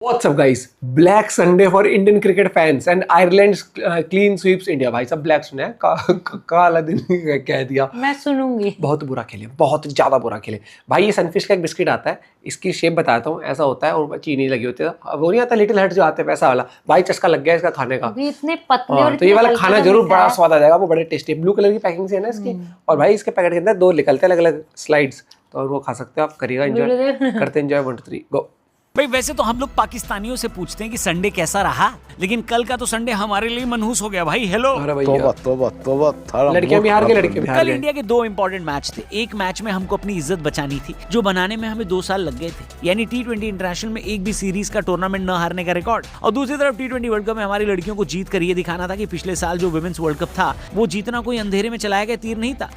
What's up guys? Black Sunday for Indian cricket fans and Ireland clean sweeps India. भाई सब black सुना है काला दिन कह दिया। मैं सुनूंगी। बहुत बुरा खेले, बहुत ज्यादा बुरा खेले भाई। ये सनफिश का एक बिस्किट आता है, इसकी शेप बताता हूँ, ऐसा होता है और चीनी लगी होती है। वो नहीं आता लिटिल हर्ट जो आते हैं वैसा वाला। भाई चस्का लग गया इसका खाने का। अभी इतने पतले और तो ये वाला खाना जरूर बड़ा स्वाद आ जाएगा। वो बड़े टेस्टी ब्लू कलर की पैकिंग से है ना इसकी। और भाई इसके पैकेट के अंदर दो निकलते हैं अलग अलग स्लाइड्स, तो वो खा सकते हो आप। करिएगा एंजॉय, करते एंजॉय। 1 2 3 गो। भाई वैसे तो हम लोग पाकिस्तानियों से पूछते हैं कि संडे कैसा रहा, लेकिन कल का तो संडे हमारे लिए मनहूस हो गया भाई। हेलो, लड़कियां भी हार गई, लड़के भी हार कल गए। इंडिया के 2 इंपॉर्टेंट मैच थे। एक मैच में हमको अपनी इज्जत बचानी थी, जो बनाने में हमें 2 साल लग गए थे, यानी T20 इंटरनेशनल में एक भी सीरीज का टूर्नामेंट न हारने का रिकॉर्ड। और दूसरी तरफ T20 वर्ल्ड कप में हमारी लड़कियों को जीत कर ये दिखाना था कि पिछले साल जो वुमेन्स वर्ल्ड कप था वो जीतना कोई अंधेरे में चलाया गया तीर नहीं था।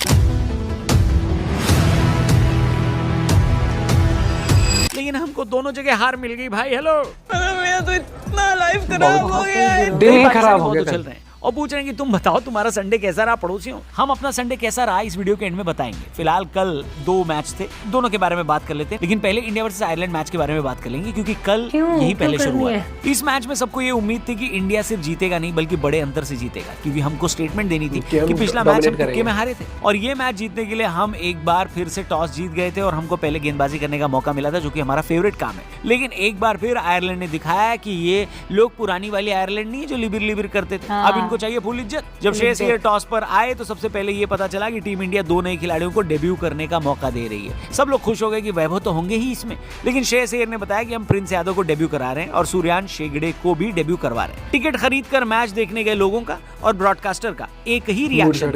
लेकिन हमको दोनों जगह हार मिल गई भाई। हेलो, मेरा तो इतना लाइफ खराब हो गया है। दिल ही खराब हो गया। चल रहे हैं और पूछ रहे हैं कि तुम बताओ तुम्हारा संडे कैसा रहा पड़ोसियों। हम अपना संडे कैसा रहा इस वीडियो के एंड में बताएंगे। फिलहाल कल 2 मैच थे, दोनों के बारे में बात कर लेते हैं, लेकिन पहले इंडिया वर्सेस आयरलैंड मैच के बारे में बात कर लेंगे क्योंकि कल यही पहले शुरू हुआ है। इस मैच में सबको ये उम्मीद थी कि इंडिया सिर्फ जीतेगा नहीं बल्कि बड़े अंतर से जीतेगा, क्योंकि हमको स्टेटमेंट देनी थी कि पिछला मैच हम तुक्के में हारे थे और ये मैच जीतने के लिए हम एक बार फिर से टॉस जीत गए थे और हमको पहले गेंदबाजी करने का मौका मिला था, जो कि हमारा फेवरेट काम है। लेकिन एक बार फिर आयरलैंड ने दिखाया कि ये लोग पुरानी वाली आयरलैंड नहीं है जो लिबिर लिबिर करते थे। अब इनको चाहिए फुल इज्जत। जब श्रेयस अय्यर टॉस पर आए तो सबसे पहले ये पता चला कि टीम इंडिया 2 नए खिलाड़ियों को डेब्यू करने का मौका दे रही है। सब लोग खुश हो गए कि वैभव तो होंगे ही इसमें, लेकिन श्रेयस अय्यर ने बताया कि हम प्रिंस यादव को डेब्यू करा रहे हैं और सूर्यांश शेगड़े को भी डेब्यू करवा रहे हैं। टिकट खरीद कर मैच देखने गए लोगों का और ब्रॉडकास्टर का एक ही रिएक्शन,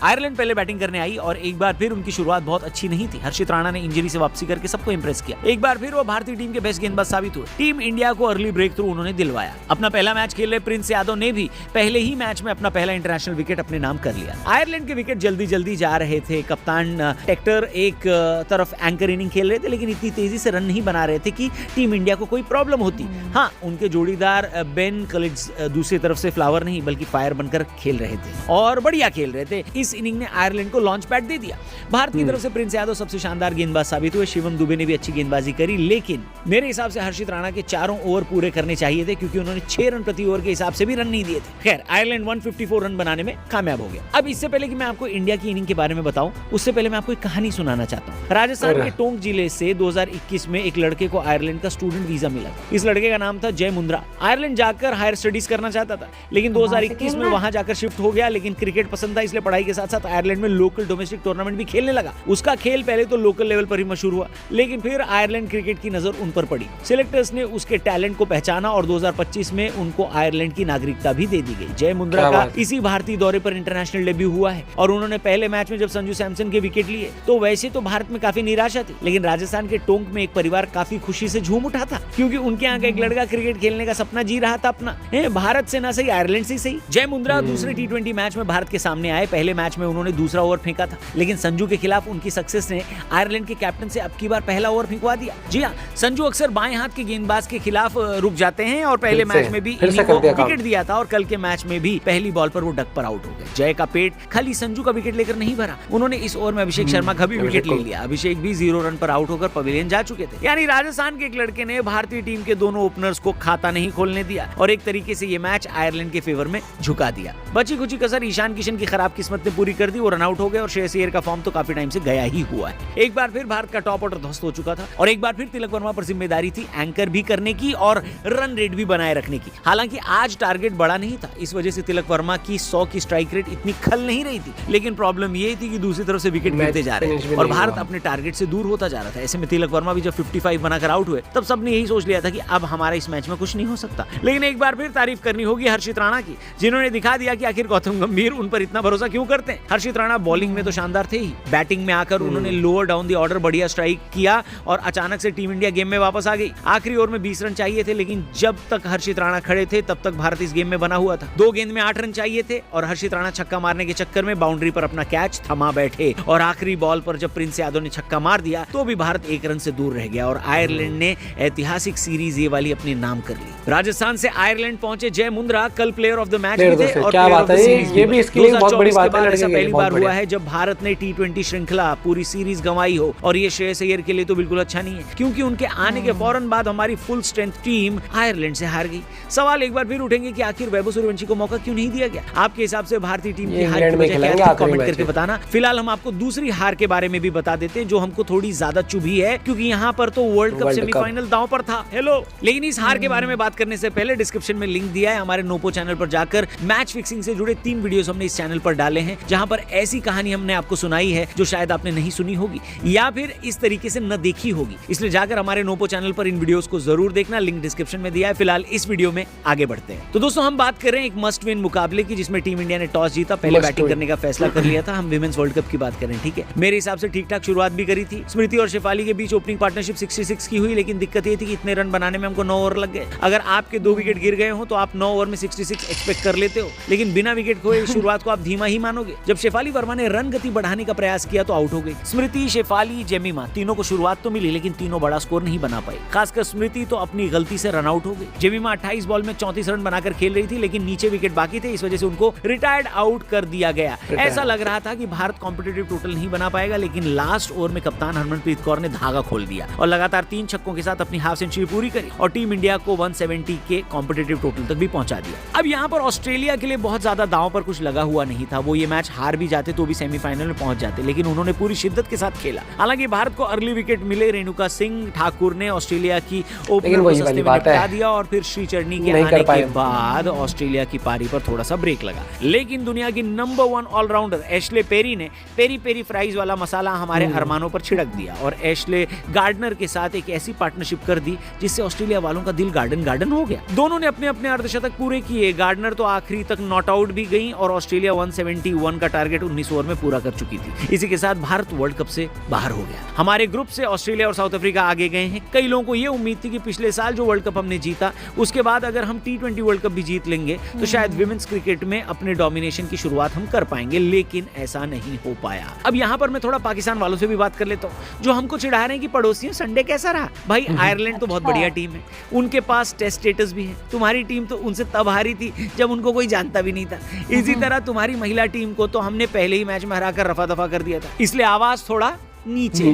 आयरलैंड पहले बैटिंग करने आई और एक बार फिर उनकी शुरुआत बहुत अच्छी नहीं थी। हर्षित राणा ने इंजरी से वापसी करके सबको इंप्रेस किया। एक बार फिर वो भारतीय टीम के बेस्ट गेंदबाज साबित हुए। टीम इंडिया को अर्ली ब्रेक थ्रू उन्होंने दिलवाया। अपना पहला मैच खेल रहे प्रिंस यादव ने भी पहले ही मैच में अपना पहला इंटरनेशनल विकेट अपने नाम कर लिया। आयरलैंड के विकेट जल्दी जल्दी जा रहे थे। कप्तान टेक्टर एक तरफ एंकर इनिंग खेल रहे थे, लेकिन इतनी तेजी से रन नहीं बना रहे थे कि टीम इंडिया को कोई प्रॉब्लम होती। हाँ, उनके जोड़ीदार बेन कलिंस दूसरी तरफ से फ्लावर नहीं बल्कि फायर बनकर खेल रहे थे और बढ़िया खेल रहे थे। इस इनिंग ने आयरलैंड को लॉन्च पैड दे दिया। भारत की तरफ से प्रिंस यादव सबसे शानदार गेंदबाज साबित हुए। शिवम दुबे ने भी अच्छी गेंदबाजी करी, लेकिन मेरे हिसाब से हर्षित राणा के 4 ओवर पूरे करने चाहिए थे, क्योंकि उन्होंने 6 रन प्रति ओवर के हिसाब से भी रन नहीं दिए थे। खैर, आयरलैंड 154 रन बनाने में कामयाब हो गया। अब इससे पहले कि मैं आपको इंडिया की इनिंग के बारे में बताऊं, उससे पहले मैं आपको एक कहानी सुनाना चाहता हूं। राजस्थान के टोंक जिले से 2021 में एक लड़के को आयरलैंड का स्टूडेंट वीजा मिला। इस लड़के का नाम था जय मुंद्रा। आयरलैंड जाकर हायर स्टडीज करना चाहता था, लेकिन 2021 में वहां जाकर शिफ्ट हो गया। लेकिन क्रिकेट पसंद था, इसलिए पढ़ाई के साथ साथ आयरलैंड में लोकल डोमेस्टिक टूर्नामेंट भी खेलने लगा। उसका खेल पहले तो लोकल लेवल पर ही मशहूर हुआ, लेकिन फिर आयरलैंड क्रिकेट की नजर उन पर पड़ी। सिलेक्टर्स ने उसके टैलेंट को पहचाना और 2025 में उनको आयरलैंड की नागरिकता भी दे दी गई। जय मुंद्रा का इसी भारतीय दौरे पर इंटरनेशनल डेब्यू हुआ है और उन्होंने पहले मैच में जब संजू सैमसन के विकेट लिए तो वैसे तो भारत में काफी निराशा थी, लेकिन राजस्थान के टोंक में एक परिवार काफी खुशी से झूम उठा था, क्योंकि उनके यहाँ का एक लड़का क्रिकेट खेलने का सपना जी रहा था अपना। भारत से ना सही, आयरलैंड से सही। जय मुंद्रा दूसरे T20 मैच में भारत के सामने आए। पहले मैच में उन्होंने दूसरा ओवर फेंका था, लेकिन संजू के खिलाफ उनकी सक्सेस ने आयरलैंड के कैप्टन से अब की बार पहला ओवर फेंकवा दिया। जी हाँ, संजू अक्सर बाएं हाथ के गेंदबाज के खिलाफ रुक जाते हैं और पहले मैच में भी विकेट दिया था और कल के मैच में भी पहली बॉल पर वो डक पर आउट हो गए। जय का पेट खाली संजू का विकेट लेकर नहीं भरा, उन्होंने इस ओवर में अभिषेक शर्मा का भी विकेट ले लिया। अभिषेक भी 0 रन पर आउट होकर पवेलियन जा चुके थे। यानी राजस्थान के एक लड़के ने भारतीय टीम के दोनों ओपनर्स को खाता नहीं खोलने दिया और एक तरीके से ये मैच आयरलैंड के फेवर में झुका दिया। बची कुछ कसर ईशान किशन की खराब किस्मत ने पूरी कर दी। वो रन आउट हो गए और श्रेयस अय्यर का फॉर्म तो काफी टाइम से गया ही हुआ है। एक बार फिर भारत का टॉप ऑर्डर ध्वस्त हो चुका था और एक बार फिर तिलक वर्मा पर जिम्मेदारी थी एंकर भी करने की और रन रेट भी बनाए रखने की। हालांकि आज टारगेट बड़ा नहीं था, इस वजह से तिलक वर्मा की 100 की स्ट्राइक रेट इतनी खल नहीं रही थी, लेकिन प्रॉब्लम ये थी कि दूसरी तरफ से विकेट गिरते जा रहे थे और भारत अपने टारगेट से दूर होता जा रहा था। ऐसे में तिलक वर्मा भी जब 55 बनाकर आउट हुए तब सबने यही सोच लिया था कि अब हमारा इस मैच में कुछ नहीं हो सकता। लेकिन एक बार फिर तारीफ करनी होगी हर्षित राणा की, जिन्होंने दिखा दिया कि आखिर गौतम गंभीर उन पर इतना भरोसा क्यों करते हैं। हर्षित राणा बॉलिंग में तो शानदार थे ही, बैटिंग में आकर उन्होंने लोअर डाउन द ऑर्डर बढ़िया स्ट्राइक किया और अचानक से टीम इंडिया गेम में वापस आ गई। आखिरी ओवर में 20 रन चाहिए थे, लेकिन जब तक हर्षित राणा खड़े थे तब तक भारत इस गेम में बना हुआ था। 2 गेंद में 8 रन चाहिए थे और हर्षित राणा छक्का मारने के चक्कर में बाउंड्री पर अपना कैच थमा बैठे और आखिरी बॉल पर जब प्रिंस यादव ने छक्का मार दिया तो भी भारत 1 रन से दूर रह गया और आयरलैंड ने ऐतिहासिक सीरीज ये वाली अपने नाम कर ली। राजस्थान से आयरलैंड पहुंचे जय मुंद्रा कल प्लेयर ऑफ द मैच थे और क्या बात है, ये भी इसके लिए बहुत बड़ी इतिहास बात के है बाद लड़के ऐसा के लिए, पहली बहुत बार बढ़िया। हुआ है जब भारत ने T20 श्रृंखला पूरी सीरीज गंवाई हो, और ये श्रेयस अय्यर के लिए तो बिल्कुल अच्छा नहीं है, क्योंकि उनके आने के फौरन बाद हमारी फुल स्ट्रेंथ टीम आयरलैंड से हार गई। सवाल एक बार फिर उठेंगे कि आखिर वैभव सूर्यवंशी को मौका क्यों नहीं दिया गया? आपके हिसाब से भारतीय टीम की हार की वजह क्या है? कमेंट करके बताना। फिलहाल हम आपको दूसरी हार के बारे में भी बता देते हैं जो हमको थोड़ी ज्यादा चुभी है, क्योंकि यहाँ पर तो वर्ल्ड कप सेमीफाइनल दांव पर था। हेलो, लेकिन इस हार के बारे में बात करने से पहले डिस्क्रिप्शन में लिंक दिया है हमारे नोपो चैनल पर जाकर मैच फिक्सिंग से जुड़े 3 वीडियोस हमने इस चैनल पर डाले हैं, जहां पर ऐसी कहानी हमने आपको सुनाई है जो शायद आपने नहीं सुनी होगी या फिर इस तरीके से न देखी होगी। इसलिए जाकर हमारे नोपो चैनल पर इन वीडियोस को जरूर देखना, लिंक डिस्क्रिप्शन में दिया है। फिलहाल इस वीडियो में आगे बढ़ते हैं। तो दोस्तों हम बात कर रहे हैं एक मस्ट विन मुकाबले की, जिसमें टीम इंडिया ने टॉस जीता, पहले बैटिंग करने का फैसला कर लिया था। हम विमेंस वर्ल्ड कप की बात करें, ठीक है। मेरे हिसाब से ठीक ठाक शुरुआत भी करी थी। स्मृति और शेफाली के बीच ओपनिंग पार्टनरशिप 66 की हुई, लेकिन दिक्कत ये थी कि इतने रन बनाने में हमको 9 ओवर लग गए। अगर आपके 2 विकेट गिर गए हो तो आप 9 ओवर में 66 एक्सपेक्ट कर लेते हो, लेकिन बिना विकेट खोए शुरुआत को आप धीमा ही मानोगे। जब शेफाली वर्मा ने रन गति बढ़ाने का प्रयास किया तो आउट हो गई। स्मृति, शेफाली, जेमिमा तीनों को शुरुआत तो मिली, लेकिन तीनों बड़ा स्कोर नहीं बना पाई। खासकर स्मृति तो अपनी गलती से रन आउट हो गई। जेमिमा 28 बॉल में 34 रन बनाकर खेल रही थी, लेकिन नीचे विकेट बाकी थे, इस वजह से उनको रिटायर्ड आउट कर दिया गया। ऐसा लग रहा था कि भारत कॉम्पिटिटिव टोटल नहीं बना पाएगा, लेकिन लास्ट ओवर में कप्तान हरमनप्रीत कौर ने धागा खोल दिया और लगातार 3 छक्कों के साथ अपनी हाफ सेंचुरी पूरी करी और टीम इंडिया को 170 के कॉम्पिटिटिव टोटल तक भी पहुंचा दिया। अब यहाँ पर ऑस्ट्रेलिया के लिए बहुत ज्यादा दांव पर कुछ लगा हुआ नहीं था। वो ये मैच हार भी जाते तो भी सेमीफाइनल में पहुंच जाते, लेकिन उन्होंने पूरी शिद्दत के साथ खेला। हालांकि भारत को अर्ली विकेट मिले, रेणुका सिंह ठाकुर ने ऑस्ट्रेलिया की ओपनर को सस्ते में निपटा दिया और फिर श्रीचरणी के आने के बाद ऑस्ट्रेलिया की पारी पर थोड़ा सा ब्रेक लगा। लेकिन दुनिया की नंबर 1 ऑलराउंडर एशले पेरी ने पेरी पेरी फ्राइज वाला मसाला हमारे अरमानों पर छिड़क दिया और एशले गार्डनर के साथ एक ऐसी पार्टनरशिप कर दी जिससे ऑस्ट्रेलिया वालों का दिल गार्डन गार्डन हो गया। दोनों ने अपने अपने अर्धशतक पूरे किए। गार्डनर तो आखिरी तक नॉट आउट भी गई और ऑस्ट्रेलिया 171 का टारगेट 19 ओवर में पूरा कर चुकी थी। इसी के साथ भारत वर्ल्ड कप से बाहर हो गया। हमारे ग्रुप से ऑस्ट्रेलिया और साउथ अफ्रीका आगे गए हैं। कई लोगों को यह उम्मीद थी कि पिछले साल जो वर्ल्ड कप हमने जीता उसके बाद अगर हम T20 वर्ल्ड कप भी जीत लेंगे तो शायद विमेंस क्रिकेट में अपने डोमिनेशन की शुरुआत हम कर पाएंगे, लेकिन ऐसा नहीं हो पाया। अब यहाँ पर मैं थोड़ा पाकिस्तान वालों से भी बात कर लेता हूँ जो हमको चिढ़ा रहे हैं कि पड़ोसियों संडे कैसा रहा। भाई आयरलैंड तो बहुत बढ़िया टीम है, उनके पास टेस्ट स्टेटस भी है। तुम्हारी टीम तो उनसे तब हारी थी जब उनको कोई जानता भी नहीं था। इसी तरह तुम्हारी महिला टीम को तो हमने पहले ही मैच में हराकर रफा दफा कर दिया था, इसलिए आवाज थोड़ा नीचे।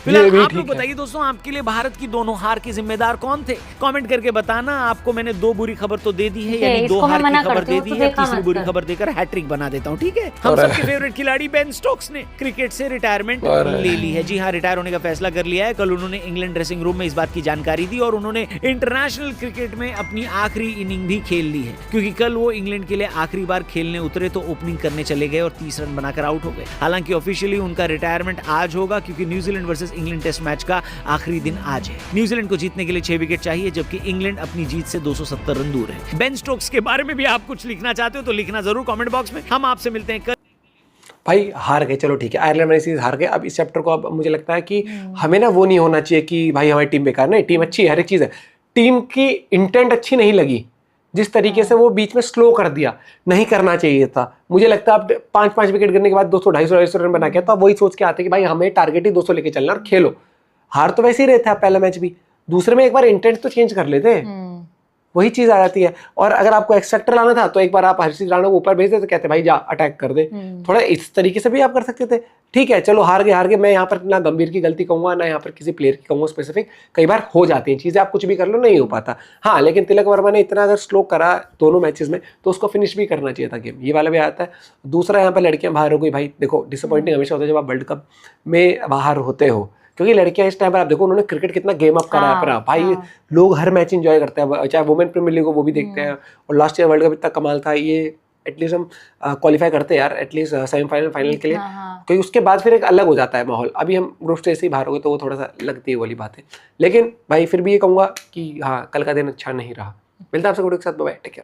फिलहाल आप लोग बताइए दोस्तों, आपके लिए भारत की दोनों हार के जिम्मेदार कौन थे? कमेंट करके बताना। आपको मैंने 2 बुरी खबर तो दे दी है, यानी 2 हार की खबर दे दी है, तीसरी बुरी खबर देकर हैट्रिक बना देता हूँ, ठीक है। हम सबके फेवरेट खिलाड़ी बेन स्टोक्स ने क्रिकेट से रिटायरमेंट ले ली है। जी हाँ, रिटायर होने का फैसला कर लिया है। कल उन्होंने इंग्लैंड ड्रेसिंग रूम में इस बात की जानकारी दी और उन्होंने इंटरनेशनल क्रिकेट में अपनी आखिरी इनिंग भी खेल ली है, क्योंकि कल वो इंग्लैंड के लिए आखिरी बार खेलने उतरे तो ओपनिंग करने चले गए और 30 रन बनाकर आउट हो गए। हालांकि ऑफिशियली उनका रिटायरमेंट आज होगा, क्योंकि New Zealand versus England test match का आखिरी दिन आज है। न्यूजीलैंड को जीतने के लिए 6 विकेट चाहिए, जबकि इंग्लैंड अपनी जीत से 270 रन दूर है। बेन स्टोक्स के बारे में भी आप कुछ लिखना चाहते हो तो लिखना जरूर कमेंट बॉक्स में। हम आपसे मिलते हैं कल। भाई हार गए, चलो ठीक है, आयरलैंड वाली सीरीज हार गए। अब इस चैप्टर को अब मुझे लगता है कि हमें ना वो नहीं होना चाहिए कि भाई हमारी टीम बेकार। नहीं, टीम अच्छी है, हर एक चीज़ है। टीम की इंटेंट अच्छी नहीं लगी, जिस तरीके से वो बीच में स्लो कर दिया, नहीं करना चाहिए था। मुझे लगता है अब 5-5 विकेट गिरने के बाद 200-250 रन बना के तो अब वही सोच के आते कि भाई हमें टारगेट ही 200 लेके चलना और खेलो। हार तो वैसे ही रहता है पहला मैच भी, दूसरे में एक बार इंटेंट तो चेंज कर लेते, वही चीज आ जाती है। और अगर आपको एक्सपेक्टर लाना था तो एक बार आप हर्षित राणा को ऊपर भेज दे तो कहते भाई जा अटैक कर दे। थोड़ा इस तरीके से भी आप कर सकते थे। ठीक है, चलो हार गए। मैं यहाँ पर ना गंभीर की गलती कहूंगा, ना यहाँ पर किसी प्लेयर की कहूंगा स्पेसिफिक। कई बार हो जाती हैं चीजें, आप कुछ भी कर लो, नहीं हो पाता। हाँ, लेकिन तिलक वर्मा ने इतना अगर स्लो करा दोनों मैचेस में तो उसको फिनिश भी करना चाहिए था गेम। ये वाला भी आता है। दूसरा, यहाँ पर लड़कियां बाहर हो गई। भाई देखो, डिसअपॉइंटिंग हमेशा होता है जब आप वर्ल्ड कप में बाहर होते हो, क्योंकि लड़कियां इस टाइम पर आप देखो उन्होंने क्रिकेट कितना गेम अप करा है। भाई लोग हर मैच एंजॉय करते हैं, चाहे वुमेन प्रीमियर लीग हो वो भी देखते हैं। और लास्ट ईयर वर्ल्ड कप इतना कमाल था, ये एटलीस्ट हम क्वालिफाई करते हैं यार, एटलीस्ट सेमीफाइनल फाइनल के लिए। क्योंकि उसके बाद फिर एक अलग हो जाता है माहौल। अभी हम ग्रुप स्टेज से ही बाहर हो गए तो वो थोड़ा सा लगती है वाली बात है। लेकिन भाई फिर भी ये कहूँगा कि हाँ, कल का दिन अच्छा नहीं रहा। मिलता है आपसे वीडियो के साथ, बाय, टेक केयर।